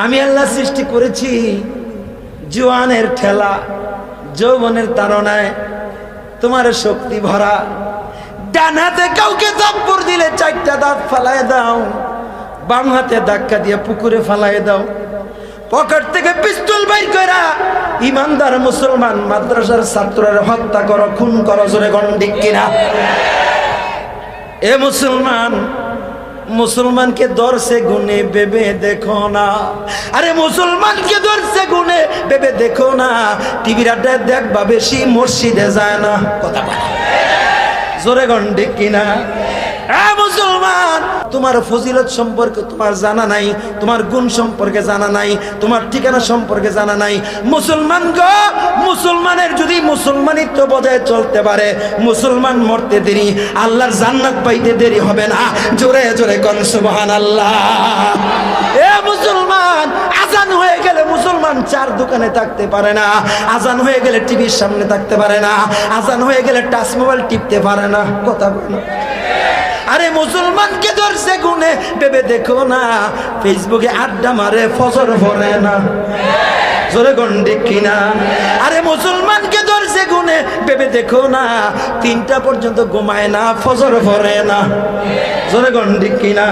আমি আল্লাহ সৃষ্টি করেছি জওয়ানের ঠেলা, যৌবনের তাড়নায় তোমার শক্তি ভরা। ডান হাতে কাউকে থাপ্পড় দিলে 4টা দাঁত ফালায় দাও, বাম হাতে ধাক্কা দিয়ে পুকুরে ফালায় দাও। পকেট থেকে পিস্তল বাইর কইরা ইমানদার মুসলমান মাদ্রাসার ছাত্ররা হত্যা করো, খুন করো, জোরে গন্ডিক কিনা? এ মুসলমান, মুসলমানকে ধরছে গুনে ভেবে দেখো না। আরে মুসলমানকে ধরছে গুনে ভেবে দেখো না। টিভির আড্ডায় দেখবা বেশি, মসজিদে যায় না। কথা বলে জোরে গন্ডিক কিনা? মুসলমান, তোমার ফজিলত সম্পর্কে তোমার জানা নাই, তোমার গুণ সম্পর্কে জানা নাই, তোমার ঠিকানা সম্পর্কে জানা নাই। মুসলমান গো, মুসলমানের যদি মুসলমানিত্ব বজায় চলতে পারে, মুসলমান মরতে দেরি, আল্লাহর জান্নাত পাইতে দেরি হবে না। জোরে জোরে কোন সুবহানাল্লাহ। এ মুসলমান, আজান হয়ে গেলে মুসলমান 4 দোকানে থাকতে পারে না, আজান হয়ে গেলে টিভির সামনে থাকতে পারে না, আজান হয়ে গেলে টাচ মোবাইল টিপতে পারে না। কথা বলো। আরে মুসলমানকে ধরছে গুনে ভেবে দেখো না, ফেসবুকে আড্ডা মারে ফজর ভরে না। জোরে গন্ডিক কিনা? আরে মুসলমানকে ধরছে গুনে ভেবে দেখো না, 3টা পর্যন্ত ঘুমায় না, ফজর ভরে না। জোরে গন্ডিক কিনা?